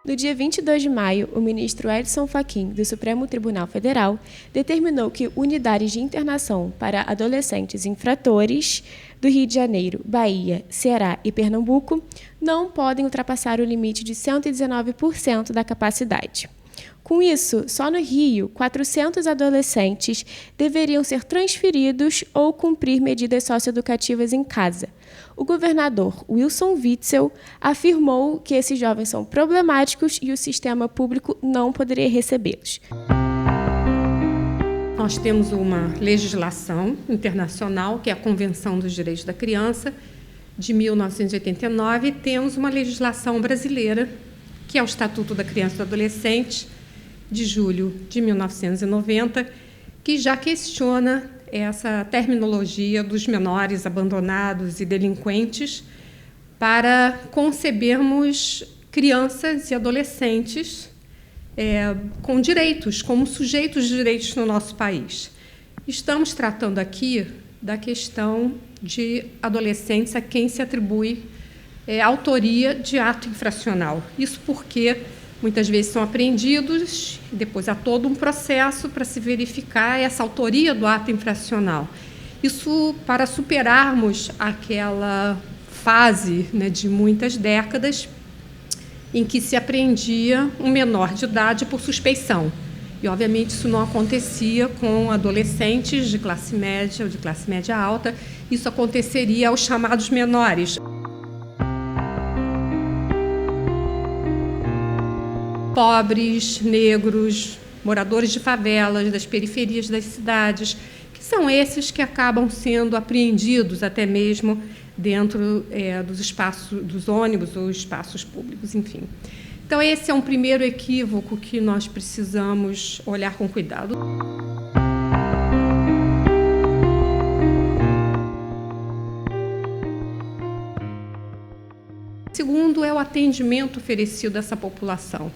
No dia 22 de maio, o ministro Edson Fachin, do Supremo Tribunal Federal, determinou que unidades de internação para adolescentes infratores do Rio de Janeiro, Bahia, Ceará e Pernambuco não podem ultrapassar o limite de 119% da capacidade. Com isso, só no Rio, 400 adolescentes deveriam ser transferidos ou cumprir medidas socioeducativas em casa. O governador Wilson Witzel afirmou que esses jovens são problemáticos e o sistema público não poderia recebê-los. Nós temos uma legislação internacional, que é a Convenção dos Direitos da Criança, de 1989, e temos uma legislação brasileira, que é o Estatuto da Criança e do Adolescente, de julho de 1990, que já questiona essa terminologia dos menores abandonados e delinquentes para concebermos crianças e adolescentes com direitos, como sujeitos de direitos no nosso país. Estamos tratando aqui da questão de adolescentes a quem se atribui autoria de ato infracional. Isso porque muitas vezes são apreendidos, e depois há todo um processo para se verificar essa autoria do ato infracional. Isso para superarmos aquela fase, de muitas décadas em que se apreendia um menor de idade por suspeição. E, obviamente, isso não acontecia com adolescentes de classe média ou de classe média alta, isso aconteceria aos chamados menores. Pobres, negros, moradores de favelas, das periferias das cidades, que são esses que acabam sendo apreendidos até mesmo dentro dos espaços dos ônibus ou espaços públicos, enfim. Então, esse é um primeiro equívoco que nós precisamos olhar com cuidado. Segundo é o atendimento oferecido a essa população.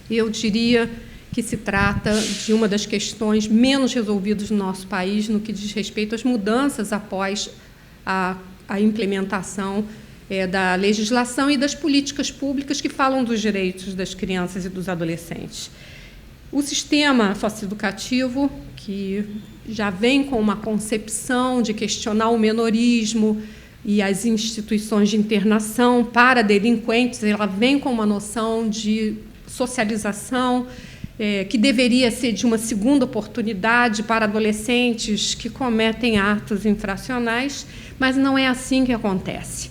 Eu diria que se trata de uma das questões menos resolvidas no nosso país no que diz respeito às mudanças após a implementação da legislação e das políticas públicas que falam dos direitos das crianças e dos adolescentes. O sistema socioeducativo, que já vem com uma concepção de questionar o menorismo e as instituições de internação para delinquentes, ela vem com uma noção de socialização, que deveria ser de uma segunda oportunidade para adolescentes que cometem atos infracionais, mas não é assim que acontece.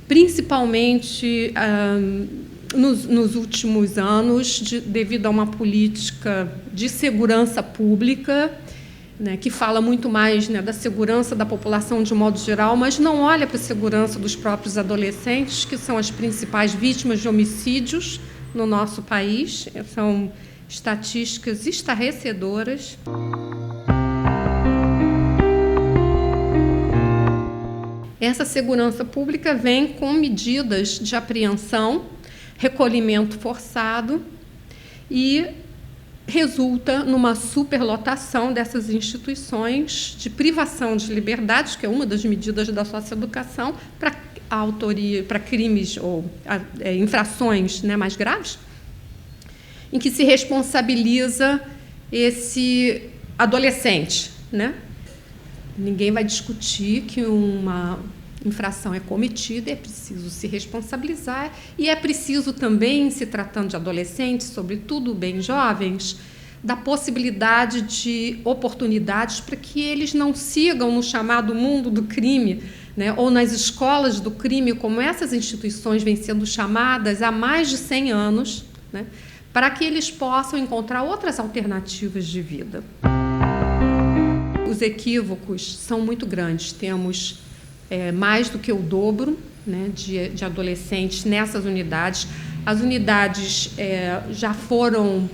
Principalmente nos últimos anos, devido a uma política de segurança pública, que fala muito mais da segurança da população de um modo geral, mas não olha para a segurança dos próprios adolescentes, que são as principais vítimas de homicídios no nosso país. São estatísticas estarrecedoras. Essa segurança pública vem com medidas de apreensão, recolhimento forçado e resulta numa superlotação dessas instituições, de privação de liberdade, que é uma das medidas da socioeducação, para a autoria, para crimes ou infrações mais graves, em que se responsabiliza esse adolescente. Ninguém vai discutir que uma infração é cometida, é preciso se responsabilizar, e é preciso também, se tratando de adolescentes, sobretudo bem jovens, da possibilidade de oportunidades para que eles não sigam no chamado mundo do crime, ou nas escolas do crime, como essas instituições vêm sendo chamadas há mais de 100 anos, para que eles possam encontrar outras alternativas de vida. Os equívocos são muito grandes. Temos mais do que o dobro de adolescentes nessas unidades. As unidades já foram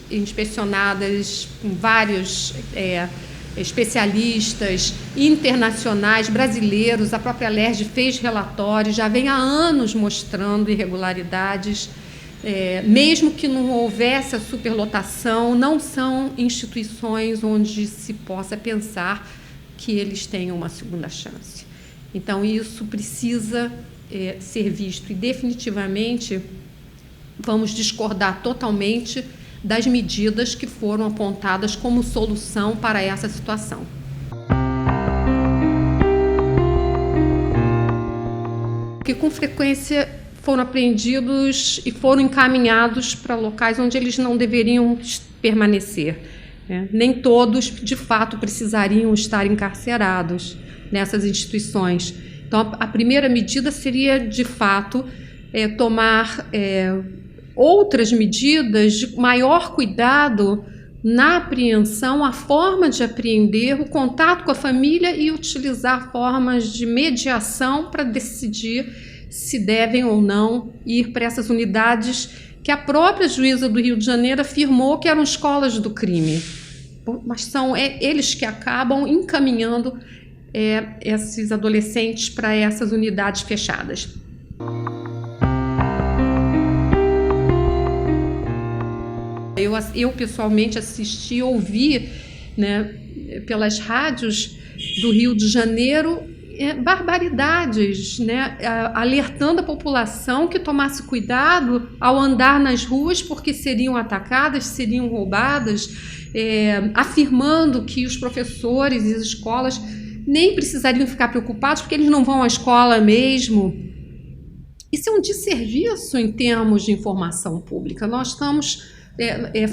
inspecionadas com vários especialistas internacionais, brasileiros. A própria LERJ fez relatórios, já vem há anos mostrando irregularidades. Mesmo que não houvesse a superlotação, não são instituições onde se possa pensar que eles tenham uma segunda chance. Então, isso precisa ser visto, e definitivamente vamos discordar totalmente das medidas que foram apontadas como solução para essa situação. Que com frequência foram apreendidos e foram encaminhados para locais onde eles não deveriam permanecer, né? Nem todos, de fato, precisariam estar encarcerados nessas instituições. Então, a primeira medida seria, de fato, tomar outras medidas de maior cuidado na apreensão, a forma de apreender, o contato com a família e utilizar formas de mediação para decidir se devem ou não ir para essas unidades que a própria juíza do Rio de Janeiro afirmou que eram escolas do crime. Mas são eles que acabam encaminhando esses adolescentes para essas unidades fechadas. Eu pessoalmente assisti, ouvi, né, pelas rádios do Rio de Janeiro, barbaridades, né, alertando a população que tomasse cuidado ao andar nas ruas porque seriam atacadas, seriam roubadas, afirmando que os professores e as escolas nem precisariam ficar preocupados porque eles não vão à escola mesmo. Isso é um desserviço em termos de informação pública. Nós estamos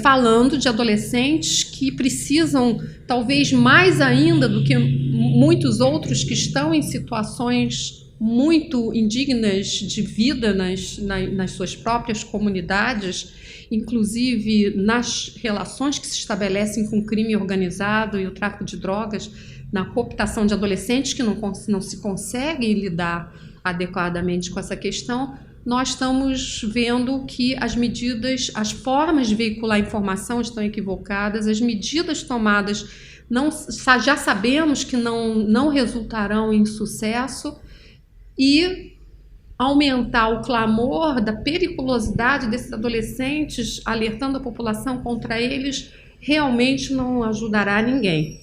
falando de adolescentes que precisam, talvez mais ainda do que muitos outros que estão em situações muito indignas de vida nas suas próprias comunidades, inclusive nas relações que se estabelecem com o crime organizado e o tráfico de drogas, na cooptação de adolescentes que não se conseguem lidar adequadamente com essa questão. Nós estamos vendo que as medidas, as formas de veicular informação estão equivocadas, as medidas tomadas já sabemos que não resultarão em sucesso, e aumentar o clamor da periculosidade desses adolescentes, alertando a população contra eles, realmente não ajudará ninguém.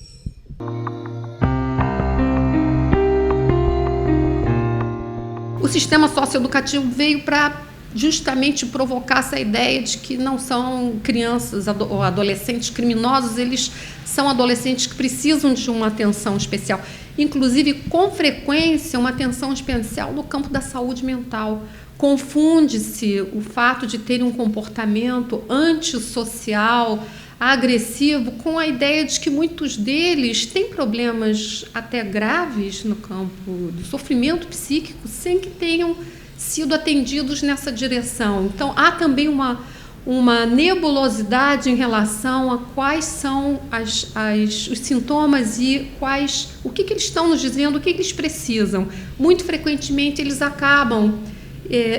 O sistema socioeducativo veio para justamente provocar essa ideia de que não são crianças ou adolescentes criminosos, eles são adolescentes que precisam de uma atenção especial, inclusive com frequência uma atenção especial no campo da saúde mental. Confunde-se o fato de terem um comportamento antissocial, agressivo, com a ideia de que muitos deles têm problemas até graves no campo do sofrimento psíquico sem que tenham sido atendidos nessa direção. Então, há também uma nebulosidade em relação a quais são os sintomas e o que eles estão nos dizendo, o que eles precisam. Muito frequentemente, eles acabam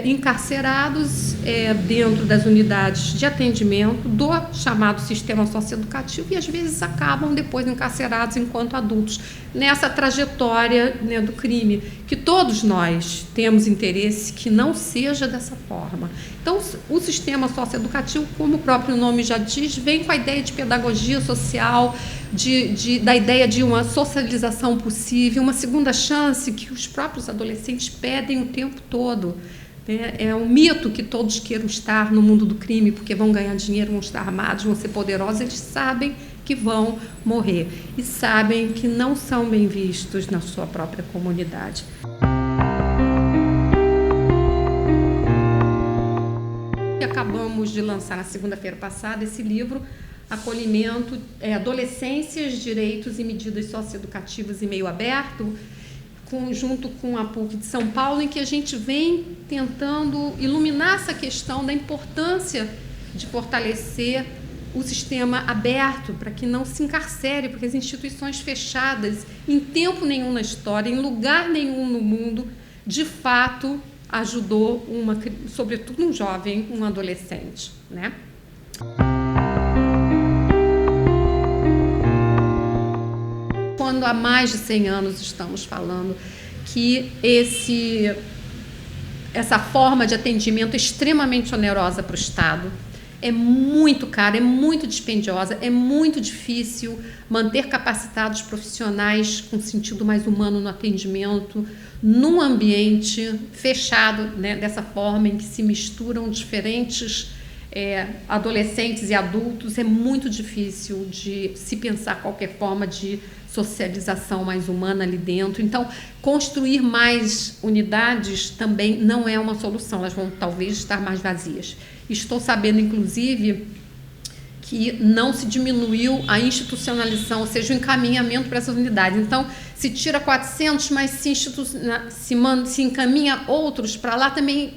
encarcerados dentro das unidades de atendimento do chamado sistema socioeducativo e às vezes acabam depois encarcerados enquanto adultos, nessa trajetória, né, do crime, que todos nós temos interesse que não seja dessa forma. Então, o sistema socioeducativo, como o próprio nome já diz, vem com a ideia de pedagogia social, da ideia de uma socialização possível, uma segunda chance que os próprios adolescentes pedem o tempo todo. É um mito que todos queiram estar no mundo do crime porque vão ganhar dinheiro, vão estar armados, vão ser poderosos. Eles sabem que vão morrer e sabem que não são bem vistos na sua própria comunidade. Acabamos de lançar na segunda-feira passada esse livro, Acolhimento, Adolescências, Direitos e Medidas Socioeducativas em Meio Aberto, junto com a PUC de São Paulo, em que a gente vem tentando iluminar essa questão da importância de fortalecer o sistema aberto para que não se encarcere, porque as instituições fechadas, em tempo nenhum na história, em lugar nenhum no mundo, de fato ajudou sobretudo um jovem, um adolescente, né? Quando há mais de 100 anos estamos falando que essa forma de atendimento é extremamente onerosa para o Estado, é muito cara, é muito dispendiosa, é muito difícil manter capacitados profissionais com sentido mais humano no atendimento, num ambiente fechado, né, dessa forma em que se misturam diferentes adolescentes e adultos. É muito difícil de se pensar qualquer forma de socialização mais humana ali dentro. Então, construir mais unidades também não é uma solução, elas vão talvez estar mais vazias. Estou sabendo, inclusive, que não se diminuiu a institucionalização, ou seja, o encaminhamento para essas unidades. Então, se tira 400, mas se encaminha outros para lá, também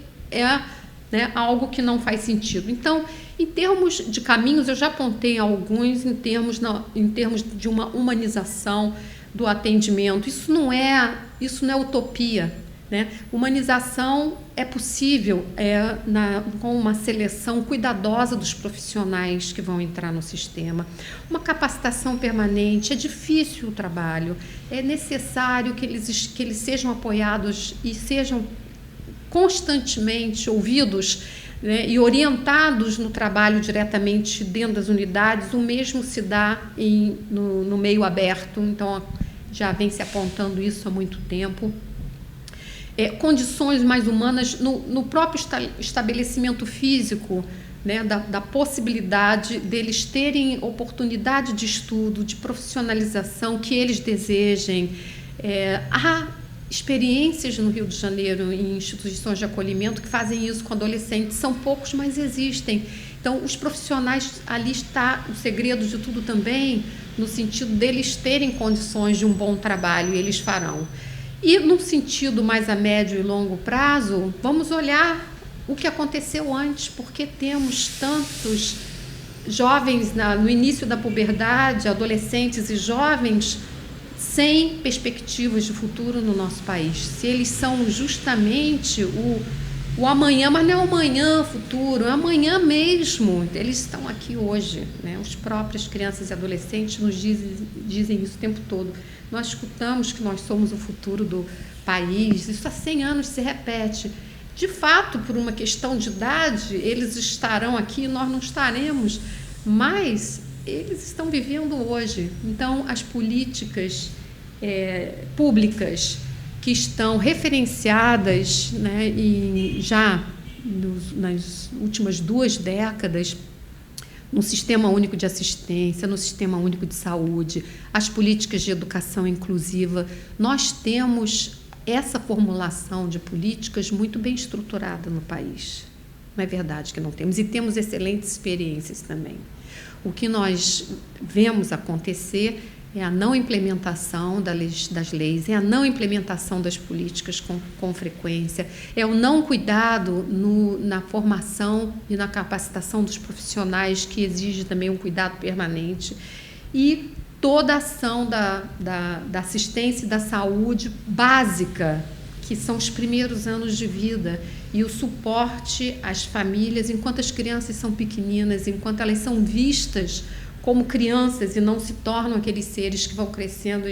né, algo que não faz sentido. Então, em termos de caminhos, eu já apontei alguns em termos de uma humanização do atendimento. Isso não é utopia, né? Humanização é possível com uma seleção cuidadosa dos profissionais que vão entrar no sistema, uma capacitação permanente. É difícil o trabalho, é necessário que eles sejam apoiados e sejam constantemente ouvidos, né, e orientados no trabalho diretamente dentro das unidades. O mesmo se dá no meio aberto, então já vem se apontando isso há muito tempo. Condições mais humanas no próprio estabelecimento físico, né, da possibilidade deles terem oportunidade de estudo, de profissionalização que eles desejem. Há experiências no Rio de Janeiro em instituições de acolhimento que fazem isso com adolescentes. São poucos, mas existem. Então, os profissionais, ali está o segredo de tudo também, no sentido deles terem condições de um bom trabalho, e eles farão. E, num sentido mais a médio e longo prazo, vamos olhar o que aconteceu antes, porque temos tantos jovens no início da puberdade, adolescentes e jovens, sem perspectivas de futuro no nosso país. Se eles são justamente o amanhã, mas não é o amanhã futuro, é amanhã mesmo. Eles estão aqui hoje, né? As próprias crianças e adolescentes nos dizem isso o tempo todo. Nós escutamos que nós somos o futuro do país, isso há 100 anos se repete. De fato, por uma questão de idade, eles estarão aqui e nós não estaremos, mas eles estão vivendo hoje. Então, as políticas públicas que estão referenciadas, né, nas últimas 2 décadas, no Sistema Único de Assistência, no Sistema Único de Saúde, as políticas de educação inclusiva, nós temos essa formulação de políticas muito bem estruturada no país. Não é verdade que não temos, e temos excelentes experiências também. O que nós vemos acontecer é a não implementação das leis, é a não implementação das políticas com frequência, é o não cuidado na formação e na capacitação dos profissionais, que exige também um cuidado permanente, e toda a ação da assistência e da saúde básica, que são os primeiros anos de vida, e o suporte às famílias enquanto as crianças são pequeninas, enquanto elas são vistas como crianças e não se tornam aqueles seres que vão crescendo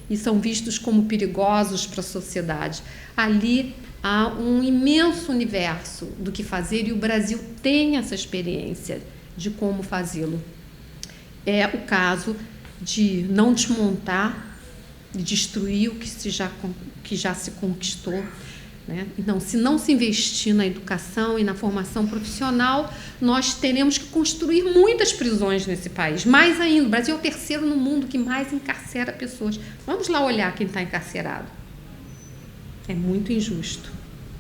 e são vistos como perigosos para a sociedade. Ali há um imenso universo do que fazer, e o Brasil tem essa experiência de como fazê-lo. É o caso de não desmontar e destruir o que já se conquistou, né? Então, se não se investir na educação e na formação profissional, nós teremos que construir muitas prisões nesse país. Mais ainda, o Brasil é o 3º no mundo que mais encarcera pessoas. Vamos lá olhar quem está encarcerado. É muito injusto,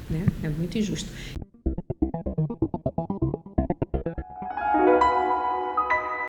né? É muito injusto.